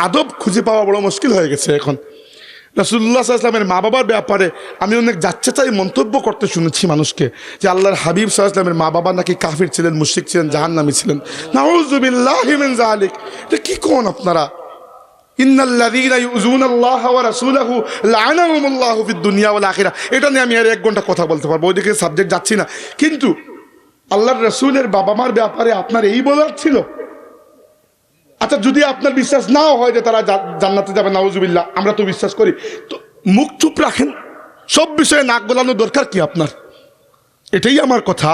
আদব খুঁজে পাওয়া বড় মুশকিল হয়ে গেছে এখন। রাসূলুল্লাহ সাল্লাল্লাহু আলাইহি ওয়াসাল্লামের মা বাবার ব্যাপারে আমি অনেক যাচ্ছেতাই মন্তব্য করতে শুনেছি মানুষকে, যে আল্লাহর হাবিব সাল্লাল্লাহু আলাইহি ওয়াসাল্লামের মা বাবা নাকি কাফির ছিলেন, মুশরিক ছিলেন, জাহান্নামী ছিলেন। নাউযু বিল্লাহি মিন যালিক। এটা কি কোন আপনারা? ইন্নাল্লাযীনা ইউযুনাল্লাহা ওয়া রাসূলাহু লা'আনাহুমুল্লাহু ফিদ দুনিয়া ওয়াল আখিরাহ। এটা নিয়ে আমি আর 1 ঘন্টা কথা বলতে পারবো, ওইদিকে সাবজেক্ট যাচ্ছি না। কিন্তু আল্লাহর রাসূলের বাবা মার ব্যাপারে আপনার এই বলার ছিল? আচ্ছা, যদি আপনার বিশ্বাস নাও হয় যে তারা জান্নাতে যাবে, নাউজুবিল্লাহ, আমরা তো বিশ্বাস করি, তো মুখ চুপ রাখেন। সব বিষয়ে নাক গলানোর দরকার কি আপনার? এটাই আমার কথা।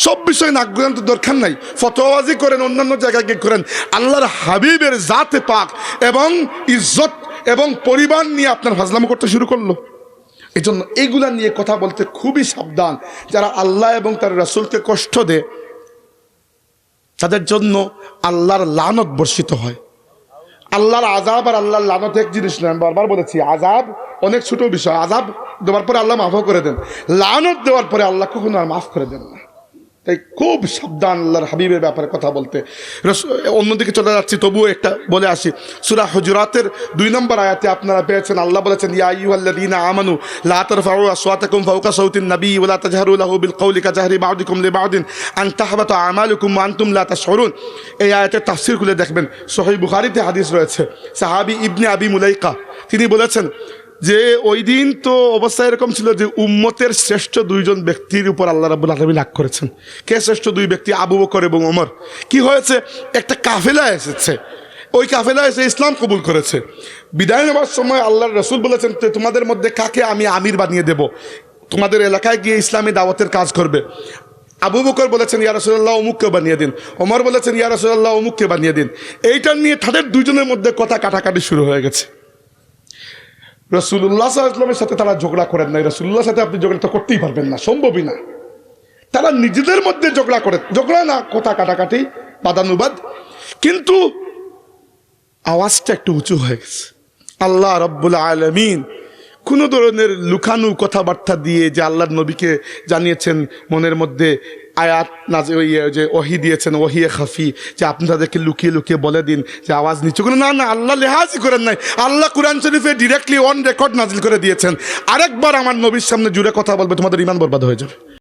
সব বিষয়ে নাক গলানোর দরকার নাই। ফতোয়াবাজি করেন, অন্যান্য জায়গায় গিয়ে করেন। আল্লাহর হাবিবের জাতে পাক এবং ইজ্জত এবং পরিবার নিয়ে আপনার ফাজলামো করতে শুরু করলো। এই জন্য এইগুলা নিয়ে কথা বলতে খুবই সাবধান। যারা আল্লাহ এবং তার রাসূলকে কষ্ট দেয় তাদের জন্য আল্লাহর লানত বর্ষিত হয়। আল্লাহর আযাব আর আল্লাহর লানত এক জিনিস নয়। আমি বারবার বলেছি, আযাব অনেক ছোট বিষয়। আযাব দেওয়ার পরে আল্লাহ মাফও করে দেন, লানত দেওয়ার পরে আল্লাহ কখনো আর মাফ করে দেন না। তাই খুব সাবধান আল্লাহর হাবিবের ব্যাপারে কথা বলতে। অন্যদিকে চলে যাচ্ছি, তবুও একটা বলে আসি। সূরা হুজুরাতের 2 নম্বর আয়াতে আপনারা পেয়েছেন, আল্লাহ বলেছেন, ইয়া আইয়ুহাল্লাযীনা আমানু লা তারফাউ আসওয়াতাকুম ফাওকা সাওতিন নবী ওয়া লা তাজহারু লাহু বিল কওলি কাজাহরি বা'দিকুম লিবা'দিন আন তাহবাতা আমালুকুম ওয়া আনতুম লা তাশউরুন। এই আয়াতের তাফসীর খুলে দেখবেন, সহিহ বুখারীতে হাদিস রয়েছে। সাহাবী ইবনে আবি মুলাইকা তিনি বলেছেন যে ওই দিন তো অবস্থা এরকম ছিল যে উম্মতের শ্রেষ্ঠ 2 জন ব্যক্তির উপর আল্লাহ রাব্বুল আলামিন রাগ করেছেন। কে শ্রেষ্ঠ 2 ব্যক্তি? আবু বকর এবং ওমর। কি হয়েছে? একটা কাফেলা এসেছে, ওই কাফেলা এসে ইসলাম কবুল করেছে। বিদায় নেওয়ার সময় আল্লাহর রাসূল বলেছেন, তোমাদের মধ্যে কাকে আমি আমির বানিয়ে দেব, তোমাদের এলাকায় গিয়ে ইসলামী দাওয়াতের কাজ করবে। আবু বকর বলেছেন, ইয়া রাসূলুল্লাহ অমুককে বানিয়ে দিন। ওমর বলেছেন, ইয়া রাসূলুল্লাহ অমুককে বানিয়ে দিন। এইটা নিয়ে তাদের 2 জনের মধ্যে কথা কাটাকাটি শুরু হয়ে গেছে। রাসূলুল্লাহ সাল্লাল্লাহু আলাইহি ওয়াসাল্লামের সাথে তারা ঝগড়া করেন নাই। রাসূলুল্লাহর সাথে আপনি ঝগড়া তো করতেই পারবেন না, সম্ভবই না। তারা নিজেদের মধ্যে ঝগড়া করে, ঝগড়া না, কথা কাটাকাটি, বাদানুবাদ, কিন্তু আওয়াজটা একটু উঁচু হয়ে গেছে। আল্লাহ রাব্বুল আলামিন কোনো ধরনের লুকানো কথাবার্তা দিয়ে যে আল্লাহর নবীকে জানিয়েছেন, মনের মধ্যে আয়াত যে ওহী দিয়েছেন, ওহিয়ে খাফি, যে আপনি তাদেরকে লুকিয়ে লুকিয়ে বলে দিন যে আওয়াজ নিচু করে। না না, আল্লাহ লেহাজই করেন নাই। আল্লাহ কুরআন শরীফে ডিরেক্টলি অন রেকর্ড নাজিল করে দিয়েছেন, আরেকবার আমার নবীর সামনে জুড়ে কথা বলবে তোমাদের ঈমান বরবাদ হয়ে যাবে।